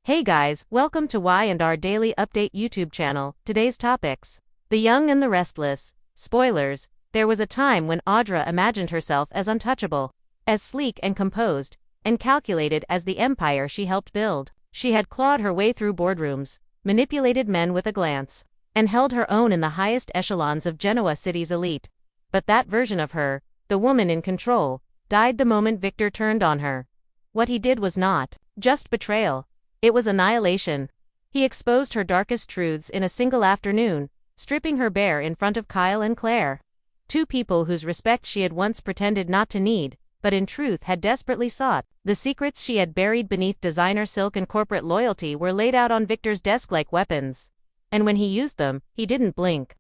Hey guys, welcome to Y&R Daily Update YouTube channel. Today's topics: The Young and the Restless. Spoilers. There was a time when Audra imagined herself as untouchable, as sleek and composed, and calculated as the empire she helped build. She had clawed her way through boardrooms, manipulated men with a glance, and held her own in the highest echelons of Genoa City's elite. But that version of her, the woman in control, died the moment Victor turned on her. What he did was not just betrayal. It was annihilation. He exposed her darkest truths in a single afternoon, stripping her bare in front of Kyle and Claire. Two people whose respect she had once pretended not to need, but in truth had desperately sought. The secrets she had buried beneath designer silk and corporate loyalty were laid out on Victor's desk like weapons. And when he used them, he didn't blink.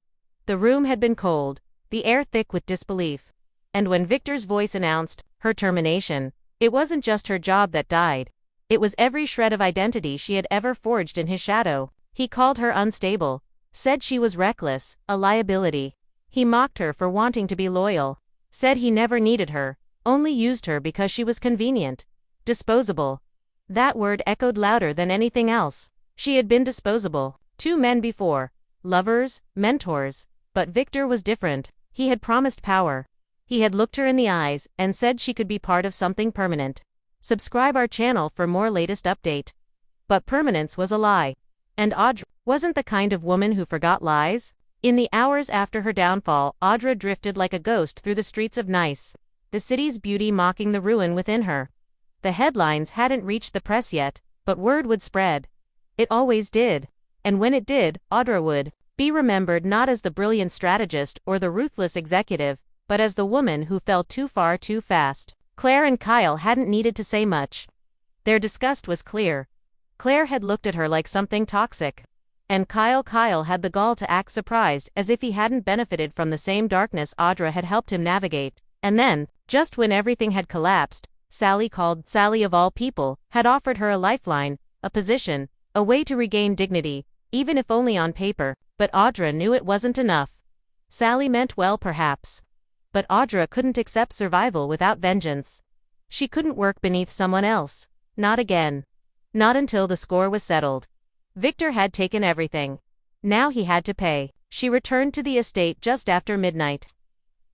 The room had been cold, the air thick with disbelief. And when Victor's voice announced her termination, it wasn't just her job that died. It was every shred of identity she had ever forged in his shadow. He called her unstable, said she was reckless, a liability. He mocked her for wanting to be loyal, said he never needed her, only used her because she was convenient. Disposable. That word echoed louder than anything else. She had been disposable. 2 men before. Lovers, mentors. But Victor was different. He had promised power. He had looked her in the eyes and said she could be part of something permanent. Subscribe our channel for more latest update. But permanence was a lie. And Audra wasn't the kind of woman who forgot lies. In the hours after her downfall, Audra drifted like a ghost through the streets of Nice, the city's beauty mocking the ruin within her. The headlines hadn't reached the press yet, but word would spread. It always did. And when it did, Audra would be remembered not as the brilliant strategist or the ruthless executive, but as the woman who fell too far too fast. Claire and Kyle hadn't needed to say much. Their disgust was clear. Claire had looked at her like something toxic. And Kyle had the gall to act surprised, as if he hadn't benefited from the same darkness Audra had helped him navigate. And then, just when everything had collapsed, Sally, called Sally of all people, had offered her a lifeline, a position, a way to regain dignity, even if only on paper. But Audra knew it wasn't enough. Sally meant well perhaps. But Audra couldn't accept survival without vengeance. She couldn't work beneath someone else. Not again. Not until the score was settled. Victor had taken everything. Now he had to pay. She returned to the estate just after midnight.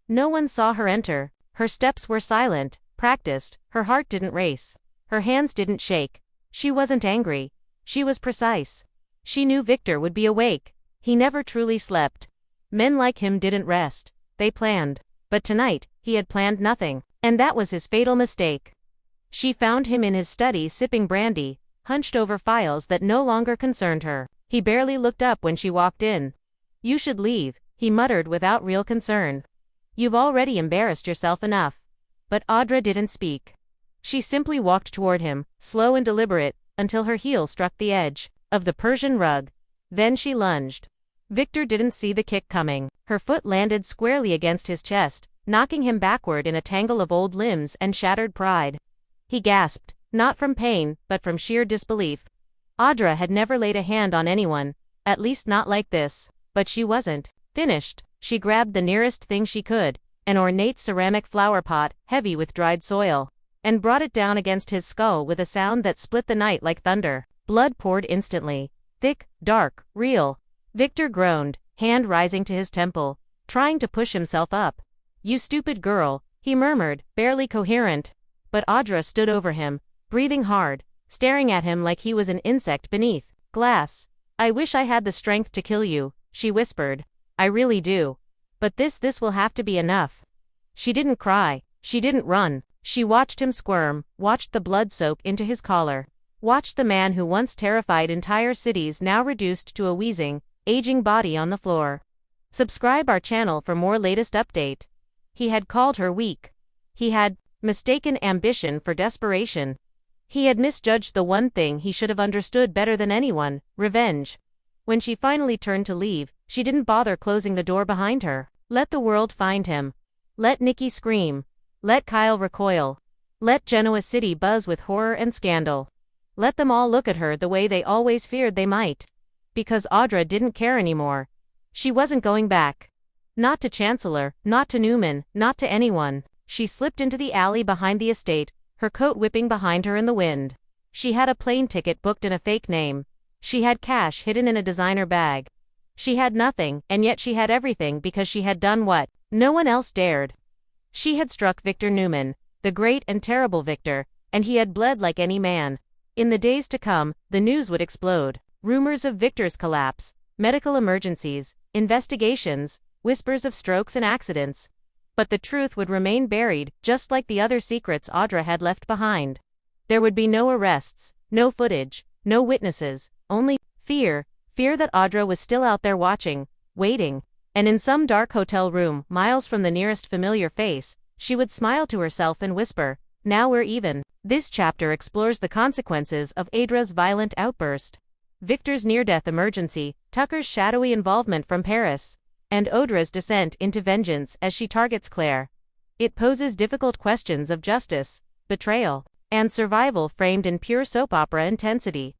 No one saw her enter. Her steps were silent, practiced, her heart didn't race. Her hands didn't shake. She wasn't angry. She was precise. She knew Victor would be awake. He never truly slept. Men like him didn't rest. They planned. But tonight, he had planned nothing, and that was his fatal mistake. She found him in his study sipping brandy, hunched over files that no longer concerned her. He barely looked up when she walked in. "You should leave," he muttered without real concern. "You've already embarrassed yourself enough." But Audra didn't speak. She simply walked toward him, slow and deliberate, until her heel struck the edge of the Persian rug. Then she lunged. Victor didn't see the kick coming. Her foot landed squarely against his chest, knocking him backward in a tangle of old limbs and shattered pride. He gasped, not from pain, but from sheer disbelief. Audra had never laid a hand on anyone, at least not like this. But she wasn't finished. She grabbed the nearest thing she could, an ornate ceramic flower pot, heavy with dried soil, and brought it down against his skull with a sound that split the night like thunder. Blood poured instantly. Thick, dark, real. Victor groaned, hand rising to his temple, trying to push himself up. "You stupid girl," he murmured, barely coherent. But Audra stood over him, breathing hard, staring at him like he was an insect beneath glass. "I wish I had the strength to kill you," she whispered. "I really do. But this will have to be enough." She didn't cry. She didn't run. She watched him squirm, watched the blood soak into his collar, watched the man who once terrified entire cities now reduced to a wheezing, aging body on the floor. Subscribe our channel for more latest update. He had called her weak. He had mistaken ambition for desperation. He had misjudged the one thing he should have understood better than anyone: revenge. When she finally turned to leave, she didn't bother closing the door behind her. Let the world find him. Let Nikki scream. Let Kyle recoil. Let Genoa City buzz with horror and scandal. Let them all look at her the way they always feared they might. Because Audra didn't care anymore. She wasn't going back. Not to Chancellor, not to Newman, not to anyone. She slipped into the alley behind the estate, her coat whipping behind her in the wind. She had a plane ticket booked in a fake name. She had cash hidden in a designer bag. She had nothing, and yet she had everything because she had done what no one else dared. She had struck Victor Newman, the great and terrible Victor, and he had bled like any man. In the days to come, the news would explode. Rumors of Victor's collapse, medical emergencies, investigations, whispers of strokes and accidents. But the truth would remain buried, just like the other secrets Audra had left behind. There would be no arrests, no footage, no witnesses, only fear that Audra was still out there watching, waiting, and in some dark hotel room, miles from the nearest familiar face, she would smile to herself and whisper, "Now we're even." This chapter explores the consequences of Audra's violent outburst, Victor's near-death emergency, Tucker's shadowy involvement from Paris, and Audra's descent into vengeance as she targets Claire. It poses difficult questions of justice, betrayal, and survival framed in pure soap opera intensity.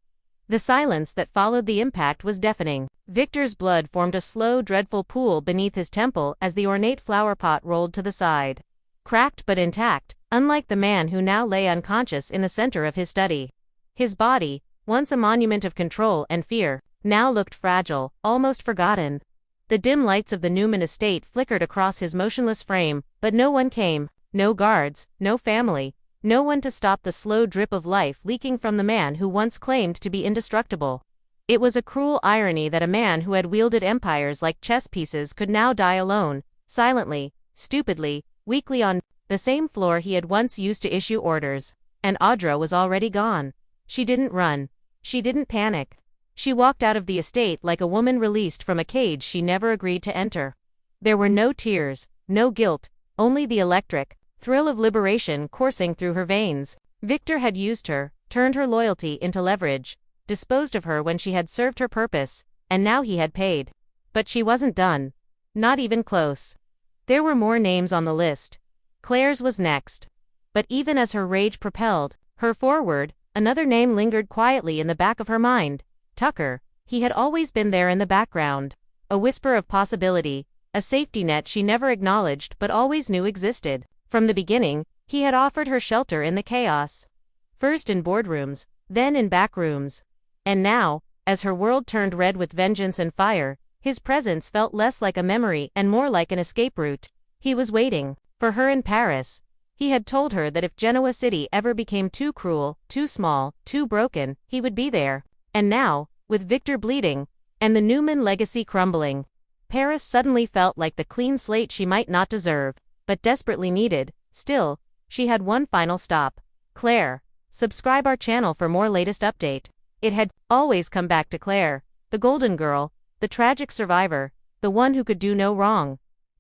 The silence that followed the impact was deafening. Victor's blood formed a slow, dreadful pool beneath his temple as the ornate flower pot rolled to the side. Cracked but intact, unlike the man who now lay unconscious in the center of his study. His body, once a monument of control and fear, now looked fragile, almost forgotten. The dim lights of the Newman estate flickered across his motionless frame, but no one came, no guards, no family, no one to stop the slow drip of life leaking from the man who once claimed to be indestructible. It was a cruel irony that a man who had wielded empires like chess pieces could now die alone, silently, stupidly, weakly on the same floor he had once used to issue orders. And Audra was already gone. She didn't run. She didn't panic. She walked out of the estate like a woman released from a cage she never agreed to enter. There were no tears, no guilt, only the electric thrill of liberation coursing through her veins. Victor had used her, turned her loyalty into leverage, disposed of her when she had served her purpose, and now he had paid. But she wasn't done. Not even close. There were more names on the list. Claire's was next. But even as her rage propelled her forward, another name lingered quietly in the back of her mind. Tucker. He had always been there in the background. A whisper of possibility, a safety net she never acknowledged but always knew existed. From the beginning, he had offered her shelter in the chaos. First in boardrooms, then in back rooms. And now, as her world turned red with vengeance and fire, his presence felt less like a memory and more like an escape route. He was waiting for her in Paris. He had told her that if Genoa City ever became too cruel, too small, too broken, he would be there. And now, with Victor bleeding, and the Newman legacy crumbling, Paris suddenly felt like the clean slate she might not deserve, but desperately needed. Still, she had one final stop. Claire. Subscribe our channel for more latest update. It had always come back to Claire, the golden girl, the tragic survivor, the one who could do no wrong.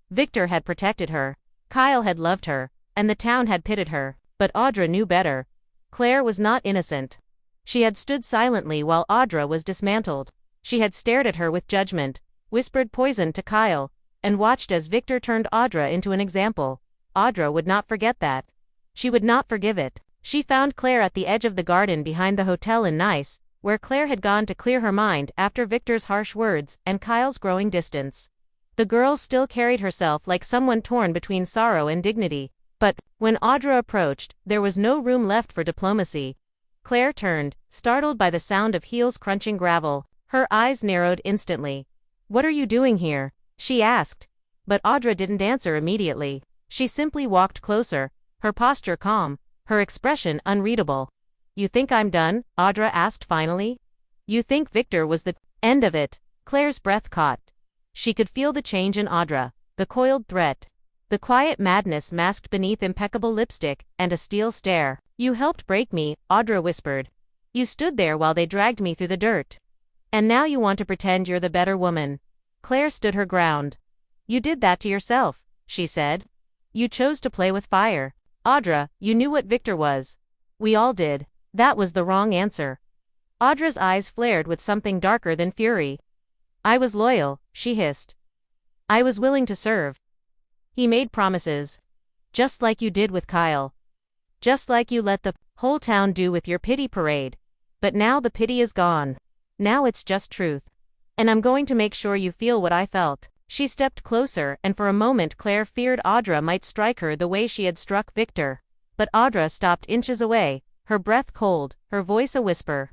Victor had protected her. Kyle had loved her, and the town had pitied her, but Audra knew better. Claire was not innocent. She had stood silently while Audra was dismantled. She had stared at her with judgment, whispered poison to Kyle, and watched as Victor turned Audra into an example. Audra would not forget that. She would not forgive it. She found Claire at the edge of the garden behind the hotel in Nice, where Claire had gone to clear her mind after Victor's harsh words and Kyle's growing distance. The girl still carried herself like someone torn between sorrow and dignity. But, when Audra approached, there was no room left for diplomacy. Claire turned, startled by the sound of heels crunching gravel. Her eyes narrowed instantly. "What are you doing here?" she asked. But Audra didn't answer immediately. She simply walked closer, her posture calm, her expression unreadable. "You think I'm done?" Audra asked finally. "You think Victor was the end of it?" Claire's breath caught. She could feel the change in Audra, the coiled threat, the quiet madness masked beneath impeccable lipstick and a steel stare. "You helped break me," Audra whispered. "You stood there while they dragged me through the dirt. And now you want to pretend you're the better woman." Claire stood her ground. "You did that to yourself," she said. "You chose to play with fire. Audra, you knew what Victor was. We all did. That was the wrong answer." Audra's eyes flared with something darker than fury. "I was loyal," she hissed. "I was willing to serve. He made promises. Just like you did with Kyle. Just like you let the whole town do with your pity parade. But now the pity is gone. Now it's just truth. And I'm going to make sure you feel what I felt." She stepped closer, and for a moment Claire feared Audra might strike her the way she had struck Victor. But Audra stopped inches away, her breath cold, her voice a whisper.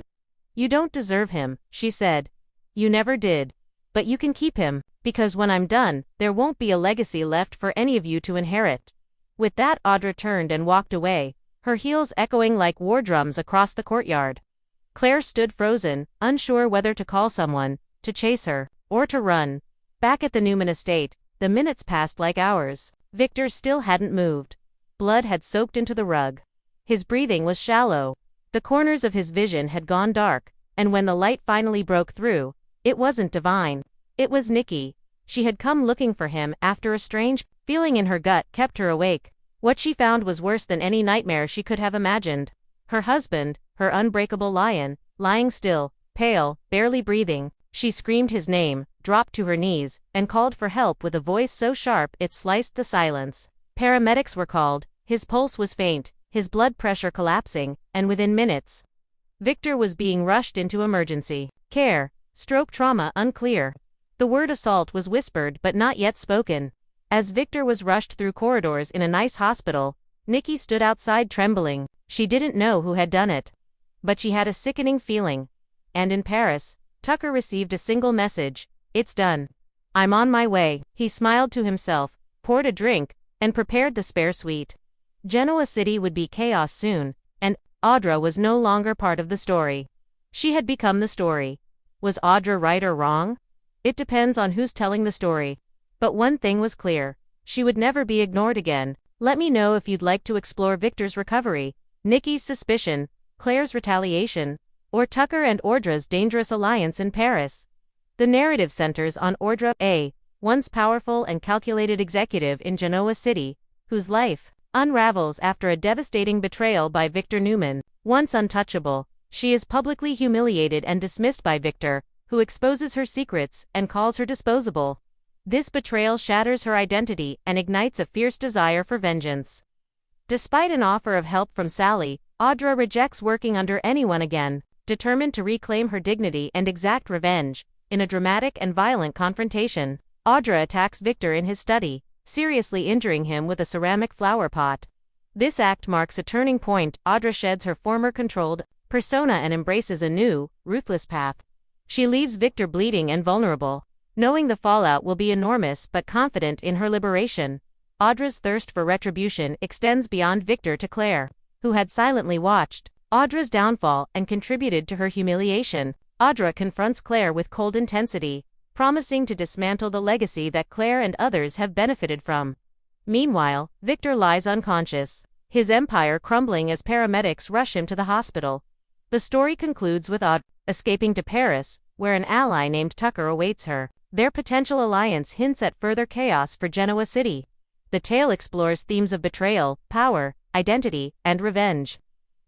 "You don't deserve him," she said. "You never did. But you can keep him, because when I'm done, there won't be a legacy left for any of you to inherit." With that, Audra turned and walked away, her heels echoing like war drums across the courtyard. Claire stood frozen, unsure whether to call someone, to chase her, or to run. Back at the Newman estate, the minutes passed like hours. Victor still hadn't moved. Blood had soaked into the rug. His breathing was shallow. The corners of his vision had gone dark, and when the light finally broke through, it wasn't divine. It was Nikki. She had come looking for him after a strange feeling in her gut kept her awake. What she found was worse than any nightmare she could have imagined. Her husband, her unbreakable lion, lying still, pale, barely breathing. She screamed his name, dropped to her knees, and called for help with a voice so sharp it sliced the silence. Paramedics were called. His pulse was faint, his blood pressure collapsing, and within minutes, Victor was being rushed into emergency care. Stroke trauma unclear. The word assault was whispered but not yet spoken. As Victor was rushed through corridors in a nice hospital, Nikki stood outside trembling. She didn't know who had done it, but she had a sickening feeling. And in Paris, Tucker received a single message: "It's done. I'm on my way." He smiled to himself, poured a drink, and prepared the spare suite. Genoa City would be chaos soon, and Audra was no longer part of the story. She had become the story. Was Audra right or wrong? It depends on who's telling the story. But one thing was clear: she would never be ignored again. Let me know if you'd like to explore Victor's recovery, Nikki's suspicion, Claire's retaliation, or Tucker and Audra's dangerous alliance in Paris. The narrative centers on Audra, a once powerful and calculated executive in Genoa City, whose life unravels after a devastating betrayal by Victor Newman. Once untouchable, she is publicly humiliated and dismissed by Victor, who exposes her secrets and calls her disposable. This betrayal shatters her identity and ignites a fierce desire for vengeance. Despite an offer of help from Sally, Audra rejects working under anyone again, determined to reclaim her dignity and exact revenge. In a dramatic and violent confrontation, Audra attacks Victor in his study, seriously injuring him with a ceramic flower pot. This act marks a turning point. Audra sheds her former controlled persona and embraces a new, ruthless path. She leaves Victor bleeding and vulnerable, knowing the fallout will be enormous but confident in her liberation. Audra's thirst for retribution extends beyond Victor to Claire, who had silently watched Audra's downfall and contributed to her humiliation. Audra confronts Claire with cold intensity, promising to dismantle the legacy that Claire and others have benefited from. Meanwhile, Victor lies unconscious, his empire crumbling as paramedics rush him to the hospital. The story concludes with Audra escaping to Paris, where an ally named Tucker awaits her. Their potential alliance hints at further chaos for Genoa City. The tale explores themes of betrayal, power, identity, and revenge,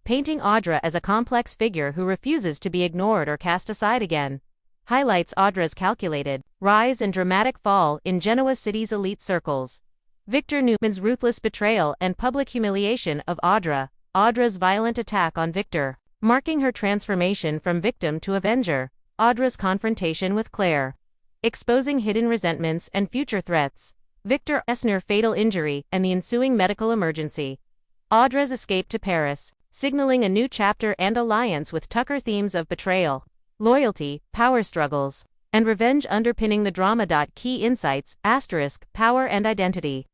painting Audra as a complex figure who refuses to be ignored or cast aside again. Highlights Audra's calculated rise and dramatic fall in Genoa City's elite circles. Victor Newman's ruthless betrayal and public humiliation of Audra. Audra's violent attack on Victor, marking her transformation from victim to avenger. Audra's confrontation with Claire, exposing hidden resentments and future threats. Victor's near fatal injury and the ensuing medical emergency. Audra's escape to Paris, signaling a new chapter and alliance with Tucker. Themes of betrayal, loyalty, power struggles, and revenge underpinning the drama. Key insights: power and identity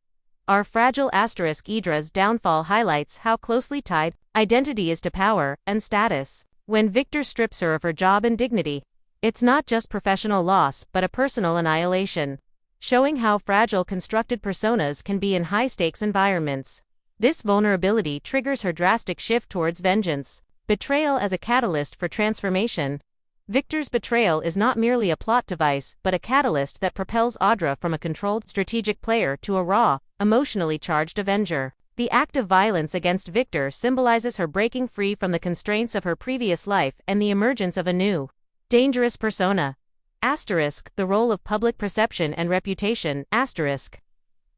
are fragile. Audra's downfall highlights how closely tied identity is to power and status. When Victor strips her of her job and dignity, it's not just professional loss but a personal annihilation, showing how fragile constructed personas can be in high-stakes environments. This vulnerability triggers her drastic shift towards vengeance. Betrayal as a catalyst for transformation. Victor's betrayal is not merely a plot device but a catalyst that propels Audra from a controlled, strategic player to a raw, emotionally charged avenger. The act of violence against Victor symbolizes her breaking free from the constraints of her previous life and the emergence of a new, dangerous persona. The role of public perception and reputation.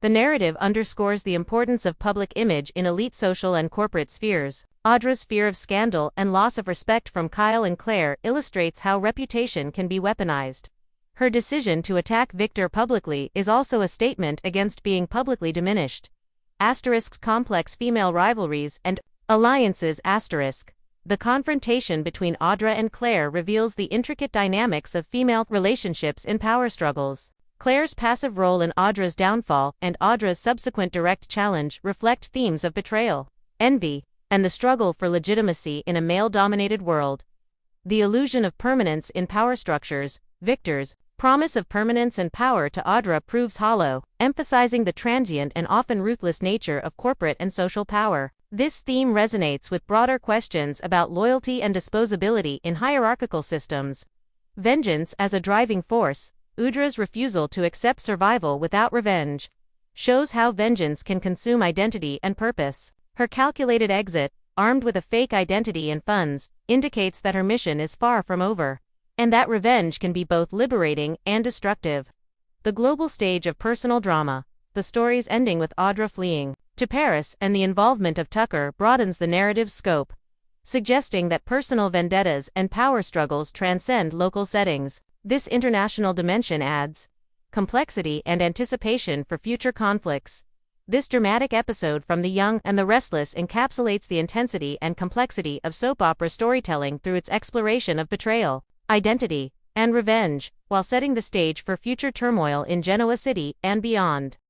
The narrative underscores the importance of public image in elite social and corporate spheres. Audra's fear of scandal and loss of respect from Kyle and Claire illustrates how reputation can be weaponized. Her decision to attack Victor publicly is also a statement against being publicly diminished. Complex female rivalries and Alliances asterisk. The confrontation between Audra and Claire reveals the intricate dynamics of female relationships in power struggles. Claire's passive role in Audra's downfall and Audra's subsequent direct challenge reflect themes of betrayal, envy, and the struggle for legitimacy in a male-dominated world. The illusion of permanence in power structures, Victor's promise of permanence and power to Audra proves hollow, emphasizing the transient and often ruthless nature of corporate and social power. This theme resonates with broader questions about loyalty and disposability in hierarchical systems. Vengeance as a driving force, Audra's refusal to accept survival without revenge shows how vengeance can consume identity and purpose. Her calculated exit, armed with a fake identity and funds, indicates that her mission is far from over, and that revenge can be both liberating and destructive. The global stage of personal drama, the story's ending with Audra fleeing to Paris and the involvement of Tucker broadens the narrative's scope, suggesting that personal vendettas and power struggles transcend local settings. This international dimension adds complexity and anticipation for future conflicts. This dramatic episode from The Young and the Restless encapsulates the intensity and complexity of soap opera storytelling through its exploration of betrayal, identity, and revenge, while setting the stage for future turmoil in Genoa City and beyond.